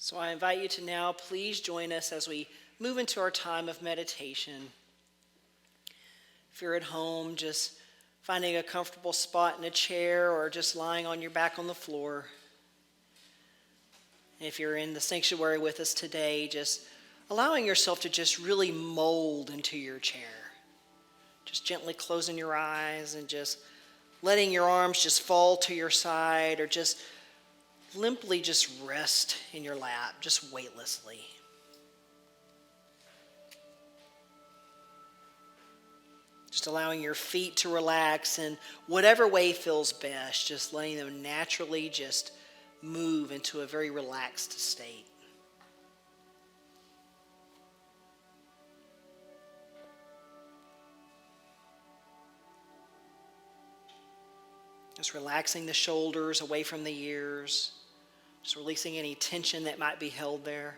So I invite you to now please join us as we move into our time of meditation. If you're at home, just finding a comfortable spot in a chair or just lying on your back on the floor. If you're in the sanctuary with us today, just allowing yourself to just really mold into your chair. Just gently closing your eyes and just letting your arms just fall to your side, or just limply just rest in your lap, just weightlessly. Just allowing your feet to relax in whatever way feels best, just letting them naturally just move into a very relaxed state. Just relaxing the shoulders away from the ears. Just releasing any tension that might be held there.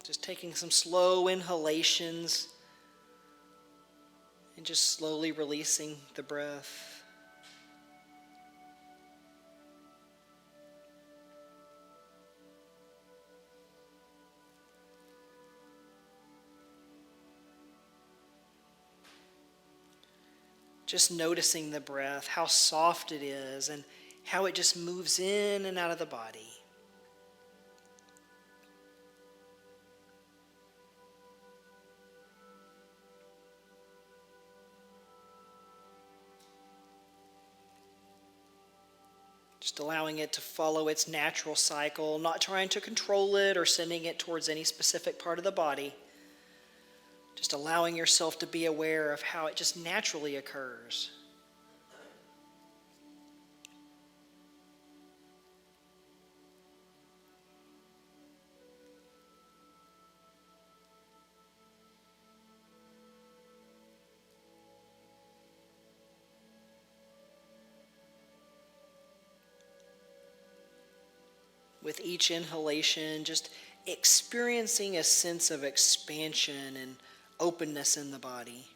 Just taking some slow inhalations and just slowly releasing the breath. Just noticing the breath, how soft it is, and how it just moves in and out of the body. Just allowing it to follow its natural cycle, not trying to control it or sending it towards any specific part of the body. Just allowing yourself to be aware of how it just naturally occurs. With each inhalation, just experiencing a sense of expansion and openness in the body.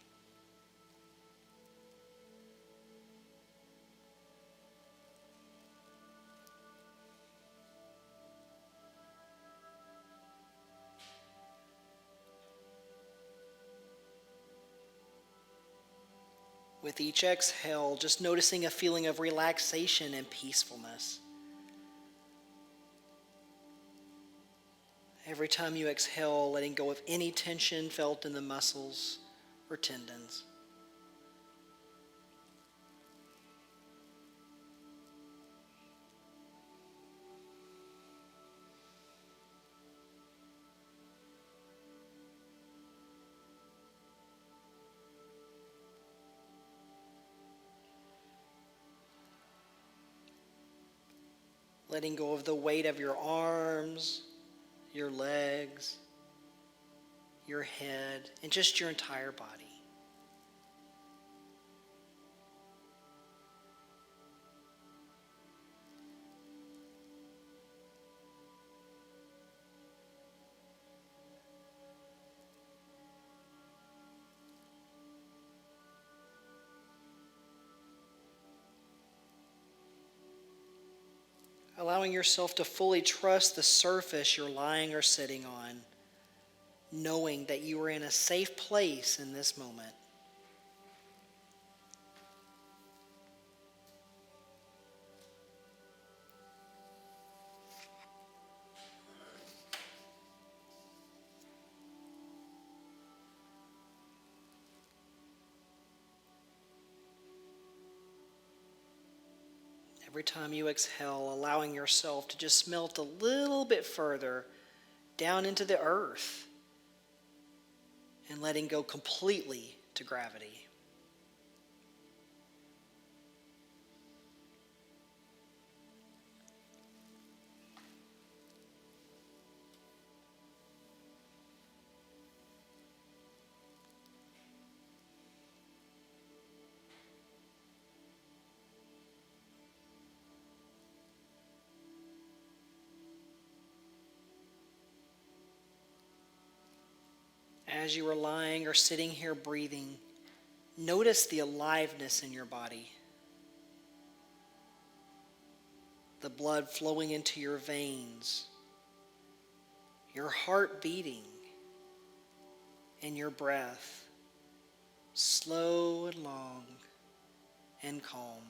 With each exhale, just noticing a feeling of relaxation and peacefulness. Every time you exhale, letting go of any tension felt in the muscles or tendons. Letting go of the weight of your arms, your legs, your head, and just your entire body. Allowing yourself to fully trust the surface you're lying or sitting on, knowing that you are in a safe place in this moment. Every time you exhale, allowing yourself to just melt a little bit further down into the earth and letting go completely to gravity. as you are lying or sitting here breathing, notice the aliveness in your body. The blood flowing into your veins, your heart beating, and your breath slow and long and calm.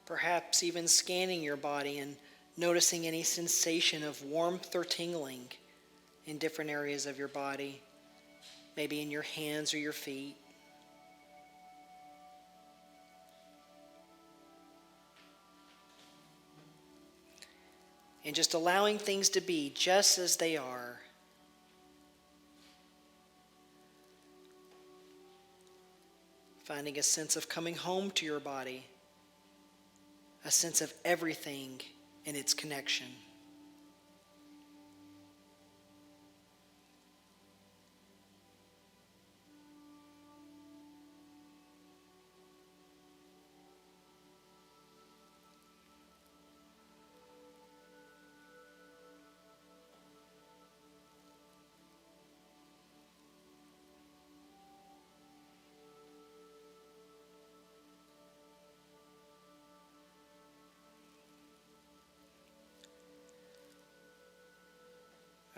Perhaps even scanning your body and noticing any sensation of warmth or tingling in different areas of your body, maybe in your hands or your feet. And just allowing things to be just as they are. Finding a sense of coming home to your body, a sense of everything in its connection.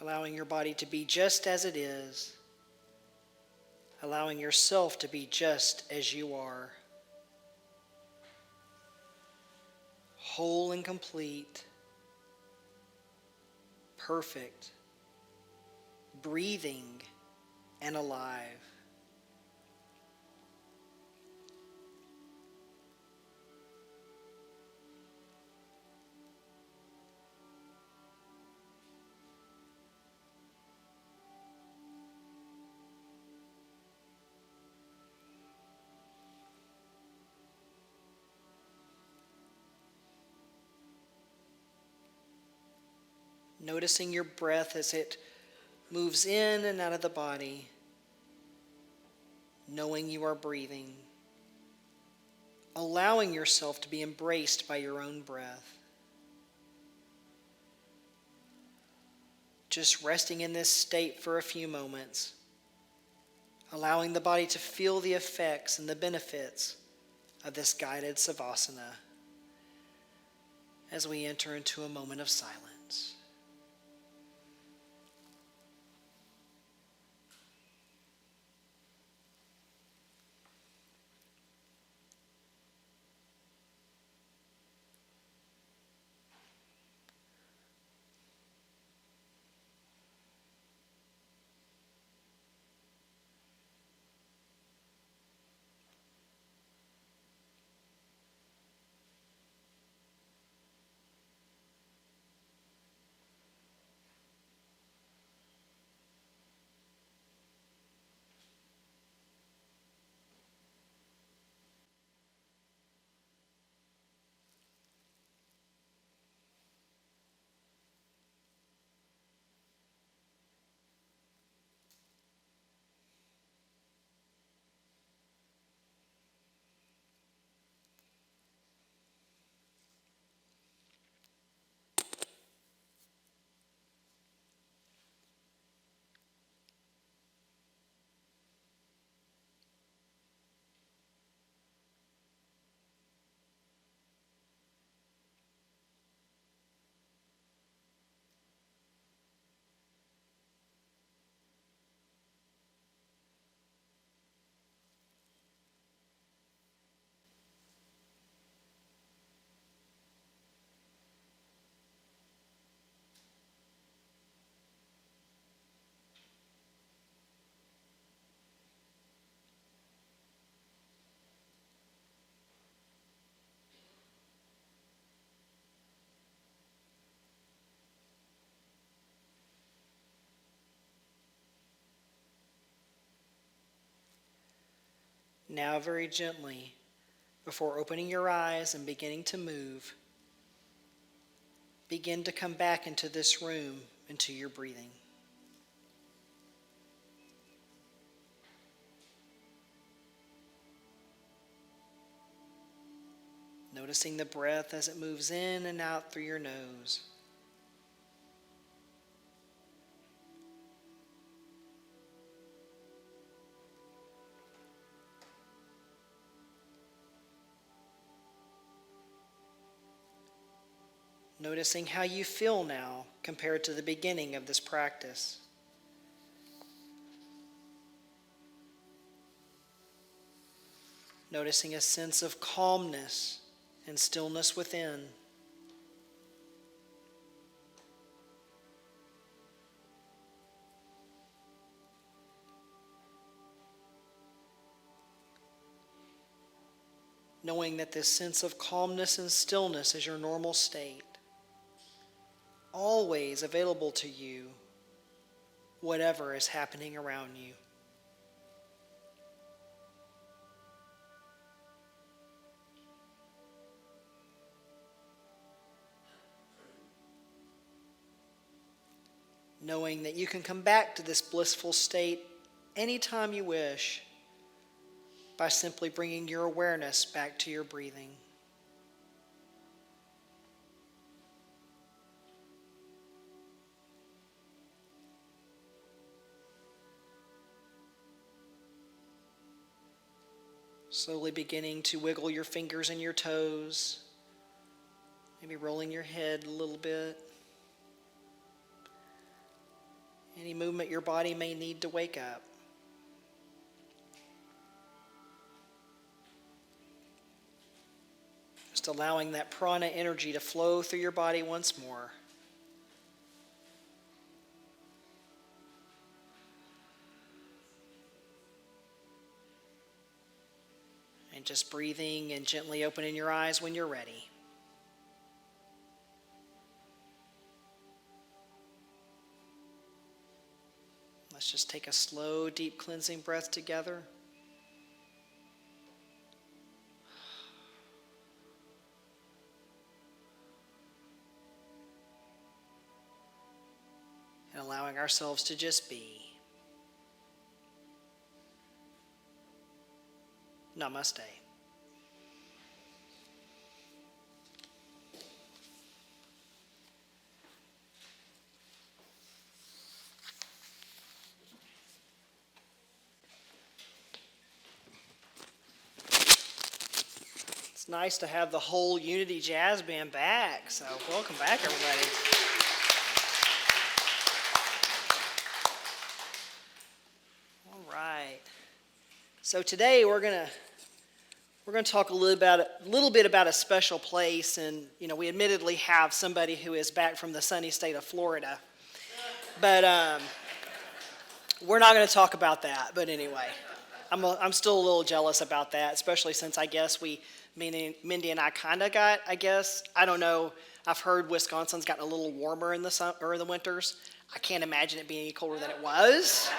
Allowing your body to be just as it is. Allowing yourself to be just as you are. Whole and complete. Perfect. Breathing and alive. Noticing your breath as it moves in and out of the body, knowing you are breathing, allowing yourself to be embraced by your own breath. Just resting in this state for a few moments, allowing the body to feel the effects and the benefits of this guided savasana as we enter into a moment of silence. Now very gently, before opening your eyes and beginning to move, begin to come back into this room, into your breathing. Noticing the breath as it moves in and out through your nose. Noticing how you feel now compared to the beginning of this practice. Noticing a sense of calmness and stillness within. Knowing that this sense of calmness and stillness is your normal state, always available to you, whatever is happening around you. Knowing that you can come back to this blissful state anytime you wish by simply bringing your awareness back to your breathing. Slowly beginning to wiggle your fingers and your toes, maybe rolling your head a little bit. Any movement your body may need to wake up. Just allowing that prana energy to flow through your body once more. And just breathing and gently opening your eyes when you're ready. Let's just take a slow, deep cleansing breath together. And allowing ourselves to just be. Namaste. It's nice to have the whole Unity Jazz Band back, so welcome back, everybody. All right. So today we're going to talk a little bit about a special place, and we admittedly have somebody who is back from the sunny state of Florida, but we're not going to talk about that. But anyway, I'm still a little jealous about that, especially since I guess Mindy and I kind of got, I don't know. I've heard Wisconsin's gotten a little warmer in the winters. I can't imagine it being any colder than it was,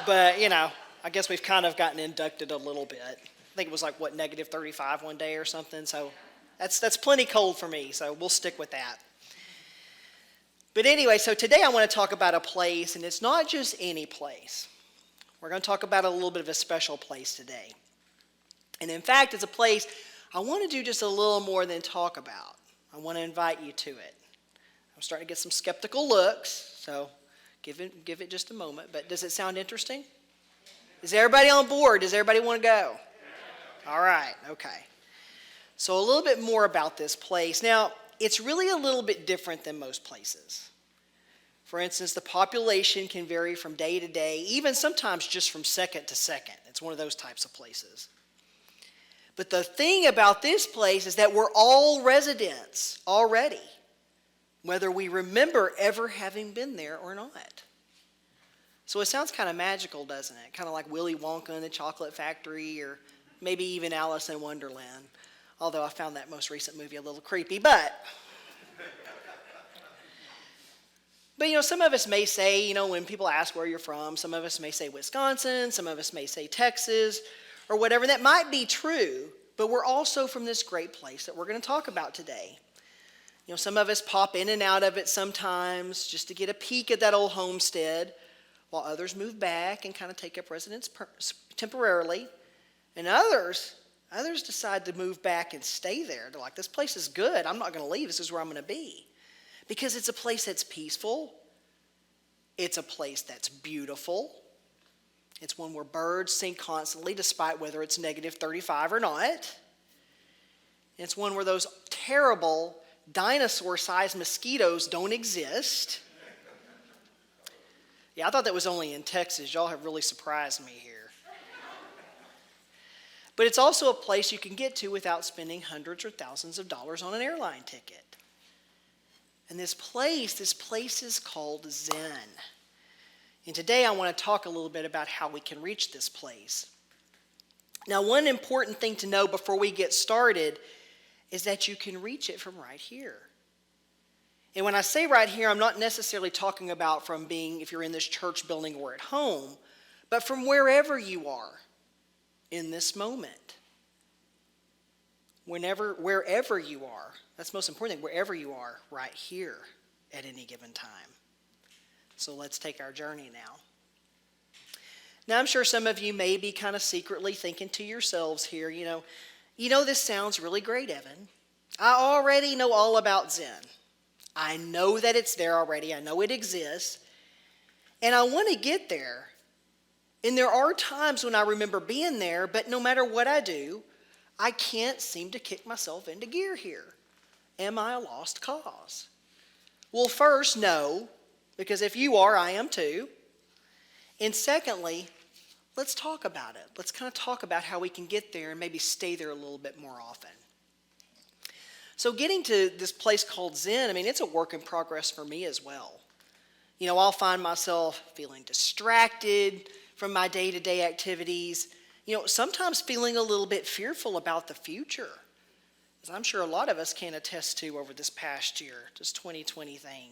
but I guess we've kind of gotten inducted a little bit. I think it was like, negative 35 one day or something. So that's plenty cold for me. So we'll stick with that. But anyway, so today I want to talk about a place, and it's not just any place. We're going to talk about a little bit of a special place today. And in fact, it's a place I want to do just a little more than talk about. I want to invite you to it. I'm starting to get some skeptical looks, so give it just a moment. But does it sound interesting? Is everybody on board? Does everybody want to go? All right, okay. So a little bit more about this place. Now, it's really a little bit different than most places. For instance, the population can vary from day to day, even sometimes just from second to second. It's one of those types of places. But the thing about this place is that we're all residents already, whether we remember ever having been there or not. So it sounds kind of magical, doesn't it? Kind of like Willy Wonka and the Chocolate Factory, or maybe even Alice in Wonderland. Although I found that most recent movie a little creepy, but some of us may say, when people ask where you're from, some of us may say Wisconsin, some of us may say Texas, or whatever. That might be true, but we're also from this great place that we're going to talk about today. Some of us pop in and out of it sometimes just to get a peek at that old homestead, while others move back and kind of take up residence temporarily. And others decide to move back and stay there. They're like, this place is good. I'm not going to leave. This is where I'm going to be. Because it's a place that's peaceful. It's a place that's beautiful. It's one where birds sing constantly, despite whether it's negative 35 or not. It's one where those terrible dinosaur-sized mosquitoes don't exist. Yeah, I thought that was only in Texas. Y'all have really surprised me here. But it's also a place you can get to without spending hundreds or thousands of dollars on an airline ticket. And this place is called Zen. And today I want to talk a little bit about how we can reach this place. Now, one important thing to know before we get started is that you can reach it from right here. And when I say right here, I'm not necessarily talking about from being, if you're in this church building or at home, but from wherever you are in this moment. Wherever you are. That's the most important thing, wherever you are right here at any given time. So let's take our journey now. Now, I'm sure some of you may be kind of secretly thinking to yourselves here, this sounds really great, Evin. I already know all about Zen. I know that it's there already. I know it exists. And I want to get there. And there are times when I remember being there, but no matter what I do, I can't seem to kick myself into gear here. Am I a lost cause? Well, first, no, because if you are, I am too. And secondly, let's talk about it. Let's kind of talk about how we can get there and maybe stay there a little bit more often. So getting to this place called Zen, it's a work in progress for me as well. I'll find myself feeling distracted from my day-to-day activities, sometimes feeling a little bit fearful about the future, as I'm sure a lot of us can attest to over this past year, this 2020 thing,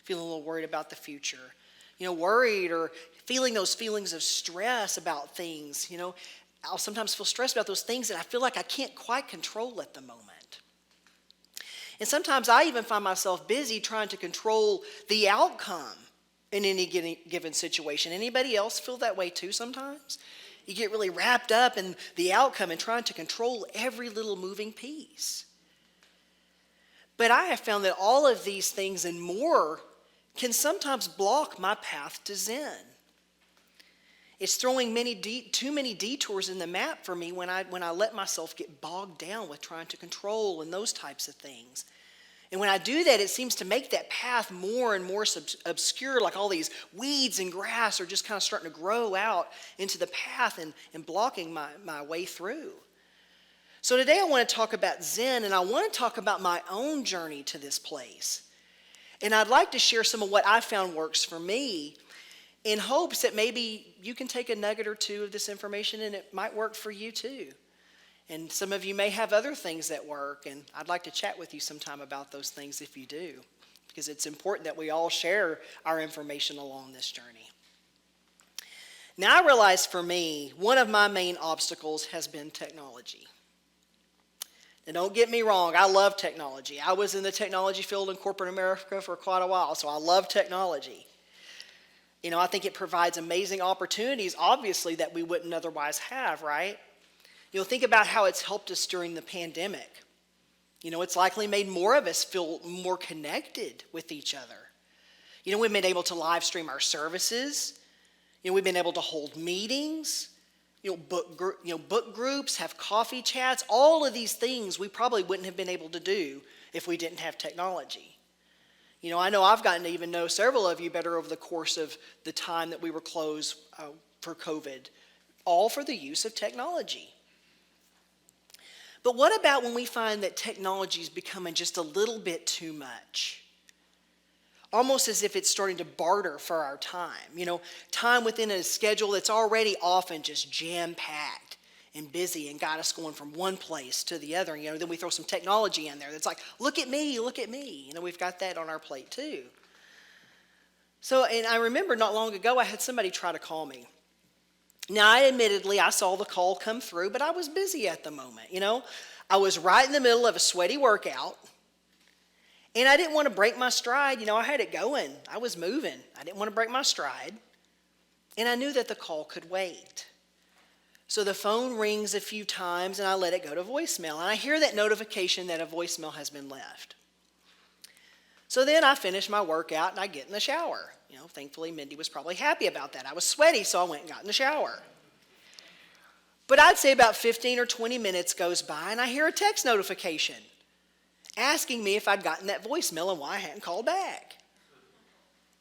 feeling a little worried about the future, worried or feeling those feelings of stress about things. I'll sometimes feel stressed about those things that I feel like I can't quite control at the moment. And sometimes I even find myself busy trying to control the outcome in any given situation. Anybody else feel that way too sometimes? You get really wrapped up in the outcome and trying to control every little moving piece. But I have found that all of these things and more can sometimes block my path to Zen. It's throwing too many detours in the map for me when I let myself get bogged down with trying to control and those types of things. And when I do that, it seems to make that path more and more obscure, like all these weeds and grass are just kind of starting to grow out into the path and blocking my way through. So today I want to talk about Zen, and I want to talk about my own journey to this place. And I'd like to share some of what I found works for me, in hopes that maybe you can take a nugget or two of this information and it might work for you too. And some of you may have other things that work, and I'd like to chat with you sometime about those things if you do, because it's important that we all share our information along this journey. Now, I realize for me, one of my main obstacles has been technology. Now, don't get me wrong, I love technology. I was in the technology field in corporate America for quite a while, so I love technology. I think it provides amazing opportunities, obviously, that we wouldn't otherwise have, right? Think about how it's helped us during the pandemic. It's likely made more of us feel more connected with each other. We've been able to live stream our services. We've been able to hold meetings, book groups, have coffee chats. All of these things we probably wouldn't have been able to do if we didn't have technology. I know I've gotten to even know several of you better over the course of the time that we were closed for COVID, all for the use of technology. But what about when we find that technology is becoming just a little bit too much? Almost as if it's starting to barter for our time. Time within a schedule that's already often just jam-packed and busy and got us going from one place to the other. Then we throw some technology in there that's like, look at me, look at me. We've got that on our plate too. So, and I remember not long ago, I had somebody try to call me. Now, I saw the call come through, but I was busy at the moment, I was right in the middle of a sweaty workout, and I didn't want to break my stride. I had it going. I was moving. I didn't want to break my stride, and I knew that the call could wait. So the phone rings a few times, and I let it go to voicemail, and I hear that notification that a voicemail has been left. So then I finish my workout, and I get in the shower. Thankfully, Mindy was probably happy about that. I was sweaty, so I went and got in the shower. But I'd say about 15 or 20 minutes goes by, and I hear a text notification asking me if I'd gotten that voicemail and why I hadn't called back.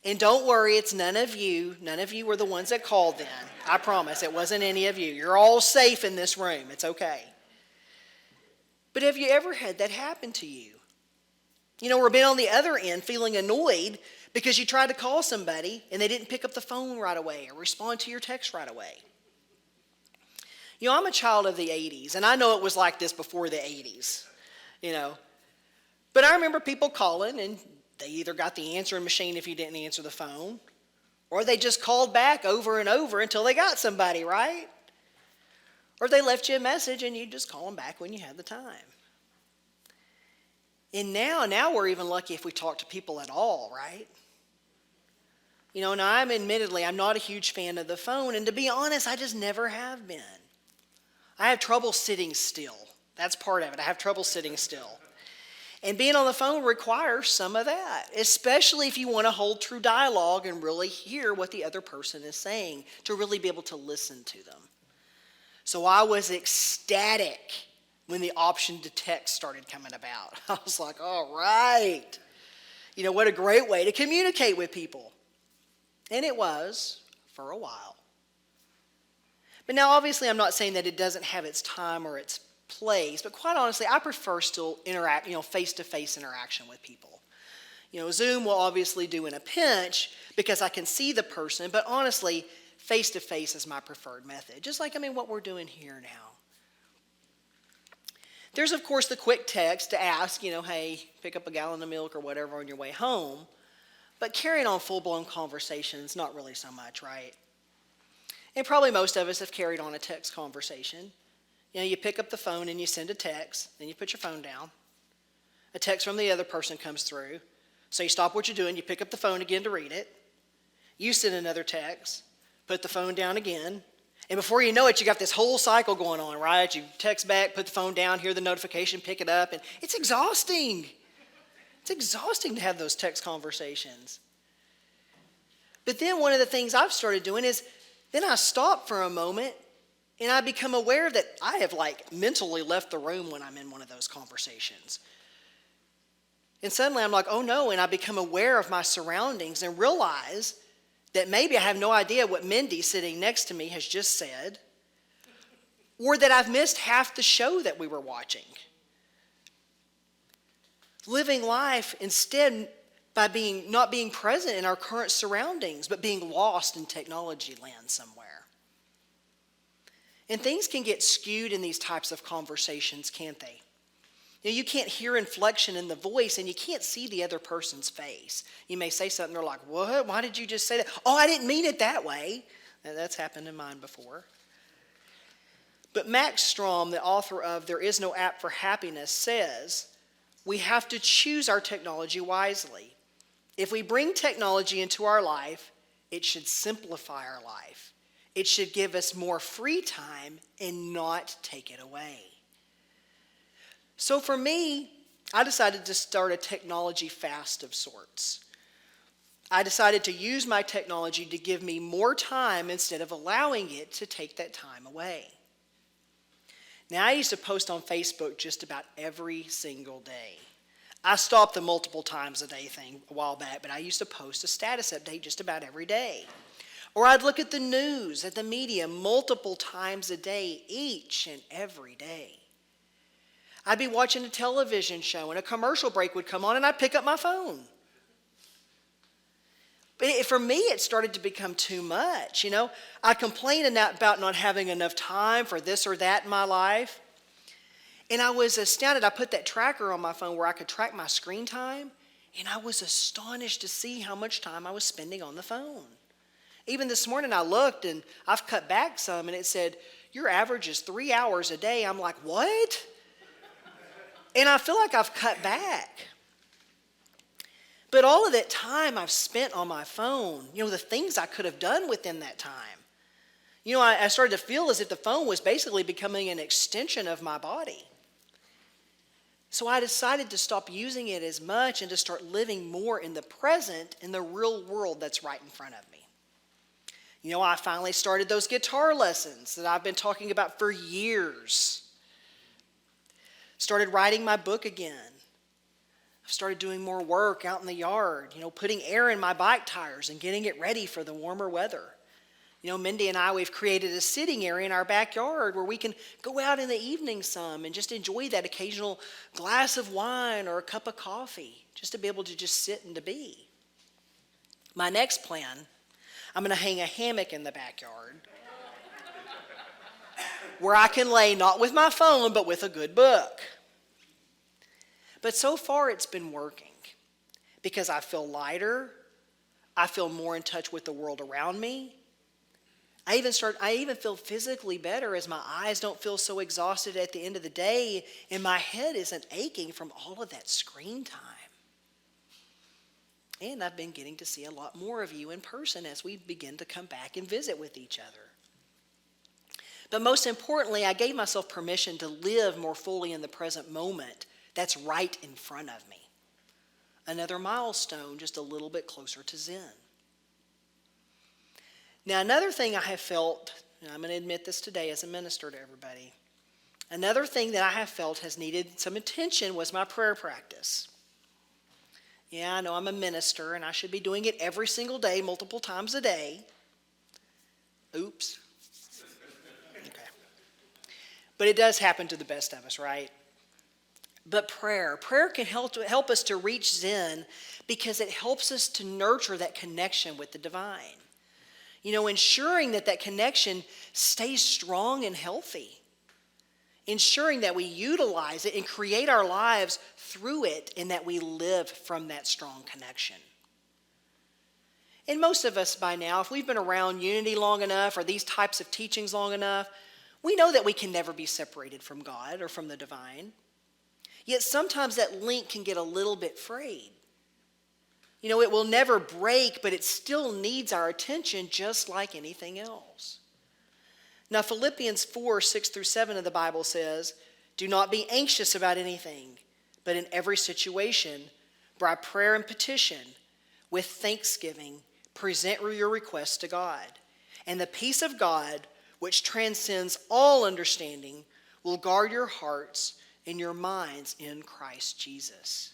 And don't worry, it's none of you. None of you were the ones that called then. I promise, it wasn't any of you. You're all safe in this room. It's okay. But have you ever had that happen to you? Or been on the other end feeling annoyed because you tried to call somebody and they didn't pick up the phone right away or respond to your text right away. I'm a child of the 80s, and I know it was like this before the 80s, But I remember people calling, and they either got the answering machine if you didn't answer the phone, or they just called back over and over until they got somebody, right? Or they left you a message, and you just call them back when you had the time. And now we're even lucky if we talk to people at all, right? Now I'm not a huge fan of the phone, and to be honest, I just never have been. I have trouble sitting still. That's part of it. I have trouble sitting still. And being on the phone requires some of that, especially if you want to hold true dialogue and really hear what the other person is saying, to really be able to listen to them. So I was ecstatic when the option to text started coming about. I was like, all right. What a great way to communicate with people. And it was for a while. But now, obviously, I'm not saying that it doesn't have its time or its place, but quite honestly, I prefer still face-to-face interaction with people. Zoom will obviously do in a pinch because I can see the person, but honestly, face-to-face is my preferred method, just like, what we're doing here now. There's, of course, the quick text to ask, hey, pick up a gallon of milk or whatever on your way home, but carrying on full-blown conversations, not really so much, right? And probably most of us have carried on a text conversation. You pick up the phone and you send a text, then you put your phone down. A text from the other person comes through. So you stop what you're doing, you pick up the phone again to read it. You send another text, put the phone down again. And before you know it, you got this whole cycle going on, right? You text back, put the phone down, hear the notification, pick it up, and it's exhausting. It's exhausting to have those text conversations. But then one of the things I've started doing is then I stop for a moment and I become aware that I have mentally left the room when I'm in one of those conversations. And suddenly I'm like, oh no, and I become aware of my surroundings and realize that maybe I have no idea what Mindy sitting next to me has just said, or that I've missed half the show that we were watching. Living life instead by not being present in our current surroundings, but being lost in technology land somewhere. And things can get skewed in these types of conversations, can't they? You can't hear inflection in the voice, and you can't see the other person's face. You may say something, they're like, what? Why did you just say that? Oh, I didn't mean it that way. That's happened in mine before. But Max Strom, the author of There Is No App for Happiness, says we have to choose our technology wisely. If we bring technology into our life, it should simplify our life. It should give us more free time and not take it away. So for me, I decided to start a technology fast of sorts. I decided to use my technology to give me more time instead of allowing it to take that time away. Now, I used to post on Facebook just about every single day. I stopped the multiple times a day thing a while back, but I used to post a status update just about every day. Or I'd look at the news, at the media, multiple times a day, each and every day. I'd be watching a television show and a commercial break would come on and I'd pick up my phone. But for me, it started to become too much. I complained about not having enough time for this or that in my life. And I was astounded. I put that tracker on my phone where I could track my screen time, and I was astonished to see how much time I was spending on the phone. Even this morning I looked and I've cut back some and it said, your average is 3 hours a day. I'm like, what? And I feel like I've cut back. But all of that time I've spent on my phone, the things I could have done within that time. I started to feel as if the phone was basically becoming an extension of my body. So I decided to stop using it as much and to start living more in the present, in the real world that's right in front of me. I finally started those guitar lessons that I've been talking about for years. Started writing my book again. I've started doing more work out in the yard, putting air in my bike tires and getting it ready for the warmer weather. Mindy and I, we've created a sitting area in our backyard where we can go out in the evening some and just enjoy that occasional glass of wine or a cup of coffee, just to be able to just sit and to be. My next plan, I'm going to hang a hammock in the backyard where I can lay not with my phone, but with a good book. But so far it's been working because I feel lighter. I feel more in touch with the world around me. I even feel physically better as my eyes don't feel so exhausted at the end of the day and my head isn't aching from all of that screen time. And I've been getting to see a lot more of you in person as we begin to come back and visit with each other. But most importantly, I gave myself permission to live more fully in the present moment that's right in front of me. Another milestone just a little bit closer to Zen. Now, another thing I have felt, and I'm going to admit this today as a minister to everybody, another thing that I have felt has needed some attention was my prayer practice. Yeah, I know I'm a minister and I should be doing it every single day, multiple times a day. Oops. Okay. But it does happen to the best of us, right? But prayer can help us to reach Zen because it helps us to nurture that connection with the divine. Ensuring that connection stays strong and healthy. Ensuring that we utilize it and create our lives through it and that we live from that strong connection. And most of us by now, if we've been around unity long enough or these types of teachings long enough, we know that we can never be separated from God or from the divine. Yet sometimes that link can get a little bit frayed. It will never break, but it still needs our attention just like anything else. Now, Philippians 4:6-7 of the Bible says, do not be anxious about anything, but in every situation, by prayer and petition, with thanksgiving, present your requests to God. And the peace of God, which transcends all understanding, will guard your hearts and your minds in Christ Jesus.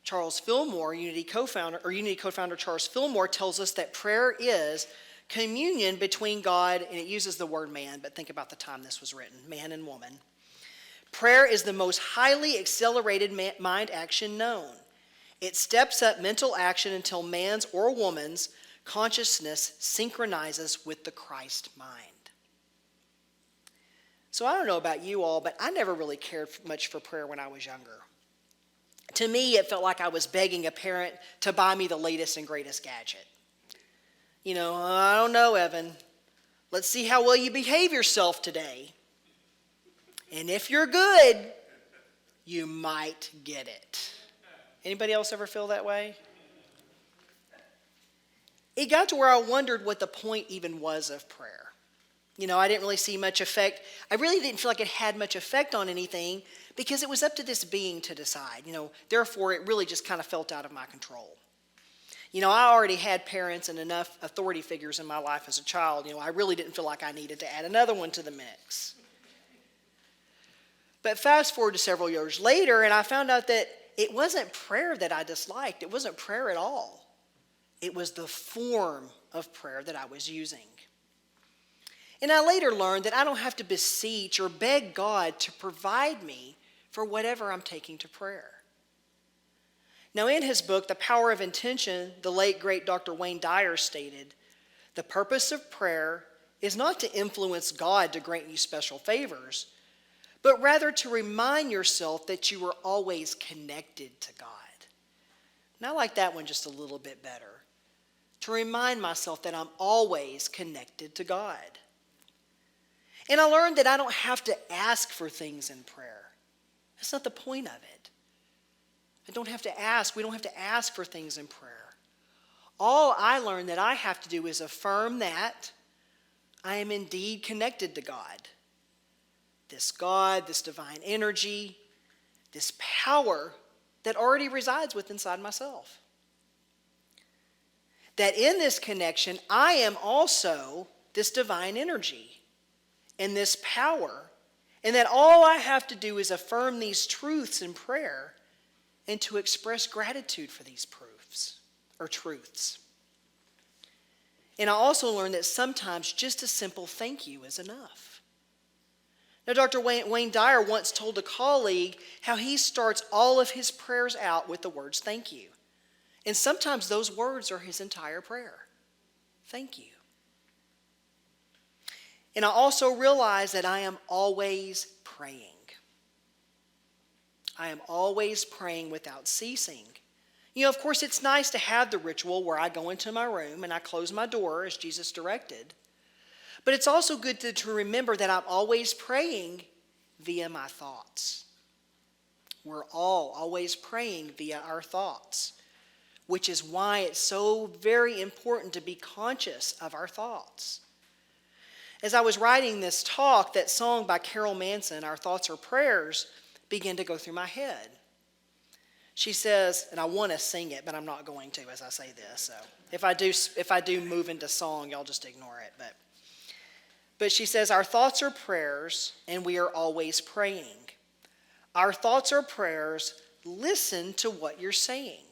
Charles Fillmore, Unity co-founder Charles Fillmore tells us that prayer is communion between God, and it uses the word man, but think about the time this was written, man and woman. Prayer is the most highly accelerated mind action known. It steps up mental action until man's or woman's consciousness synchronizes with the Christ mind. So I don't know about you all, but I never really cared much for prayer when I was younger. To me, it felt like I was begging a parent to buy me the latest and greatest gadget. I don't know, Evin. Let's see how well you behave yourself today. And if you're good, you might get it. Anybody else ever feel that way? It got to where I wondered what the point even was of prayer. I didn't really see much effect. I really didn't feel like it had much effect on anything because it was up to this being to decide. Therefore, it really just kind of felt out of my control. I already had parents and enough authority figures in my life as a child. I really didn't feel like I needed to add another one to the mix. But fast forward to several years later, and I found out that it wasn't prayer that I disliked. It wasn't prayer at all. It was the form of prayer that I was using. And I later learned that I don't have to beseech or beg God to provide me for whatever I'm taking to prayer. Now, in his book, The Power of Intention, the late, great Dr. Wayne Dyer stated, the purpose of prayer is not to influence God to grant you special favors, but rather to remind yourself that you are always connected to God. And I like that one just a little bit better. to remind myself that I'm always connected to God. And I learned that I don't have to ask for things in prayer. That's not the point of it. I don't have to ask. We don't have to ask for things in prayer. All I learned that I have to do is affirm that I am indeed connected to God. This God, this divine energy, this power that already resides within inside myself. That in this connection, I am also this divine energy and this power, and that all I have to do is affirm these truths in prayer and to express gratitude for these proofs or truths. And I also learned that sometimes just a simple thank you is enough. Now, Dr. Wayne Dyer once told a colleague how he starts all of his prayers out with the words thank you. And sometimes those words are his entire prayer. Thank you. And I also realize that I am always praying. I am always praying without ceasing. You know, of course, it's nice to have the ritual where I go into my room and I close my door as Jesus directed. But it's also good to remember that I'm always praying via my thoughts. We're all always praying via our thoughts, which is why it's so very important to be conscious of our thoughts. As I was writing this talk, that song by Carol Manson, Our Thoughts Are Prayers, began to go through my head. She says, and I want to sing it, but I'm not going to as I say this. So if I do move into song, y'all just ignore it. But she says, our thoughts are prayers, and we are always praying. Our thoughts are prayers. Listen to what you're saying.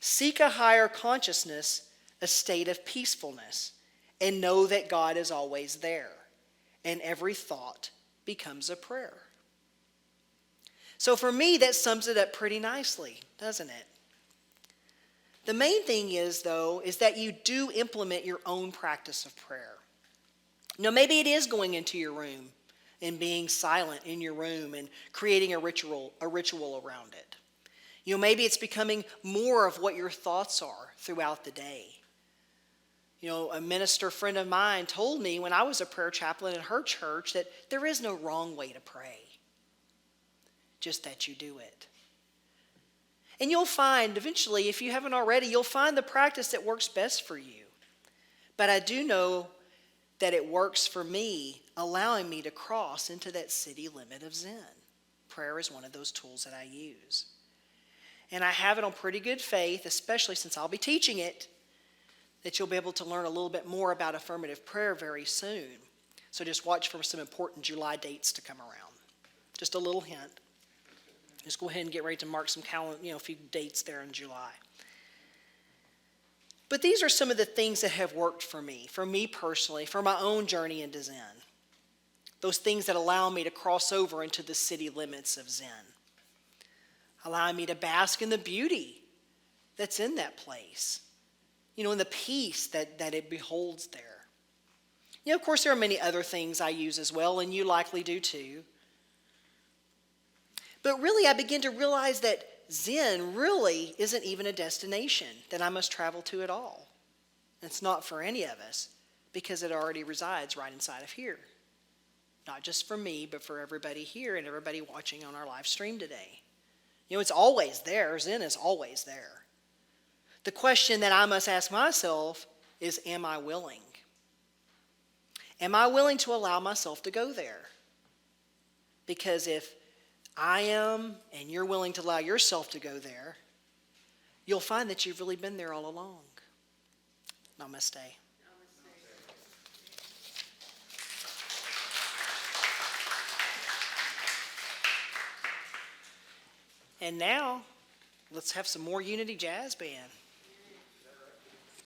Seek a higher consciousness, a state of peacefulness, and know that God is always there, and every thought becomes a prayer. So for me, that sums it up pretty nicely, doesn't it? The main thing is, though, is that you do implement your own practice of prayer. Now, maybe it is going into your room and being silent in your room and creating a ritual around it. You know, maybe it's becoming more of what your thoughts are throughout the day. You know, a minister friend of mine told me when I was a prayer chaplain at her church that there is no wrong way to pray, just that you do it. And you'll find eventually, if you haven't already, you'll find the practice that works best for you. But I do know that it works for me, allowing me to cross into that city limit of Zen. Prayer is one of those tools that I use. And I have it on pretty good faith, especially since I'll be teaching it, that you'll be able to learn a little bit more about affirmative prayer very soon. So just watch for some important July dates to come around. Just a little hint. Just go ahead and get ready to mark some a few dates there in July. But these are some of the things that have worked for me personally, for my own journey into Zen. Those things that allow me to cross over into the city limits of Zen. Allowing me to bask in the beauty that's in that place. You know, in the peace that it beholds there. You know, of course, there are many other things I use as well, and you likely do too. But really, I begin to realize that Zen really isn't even a destination that I must travel to at all. It's not for any of us because it already resides right inside of here. Not just for me, but for everybody here and everybody watching on our live stream today. You know, it's always there. Zen is always there. The question that I must ask myself is, am I willing? Am I willing to allow myself to go there? Because if I am, and you're willing to allow yourself to go there, you'll find that you've really been there all along. Namaste. And now, let's have some more Unity Jazz Band.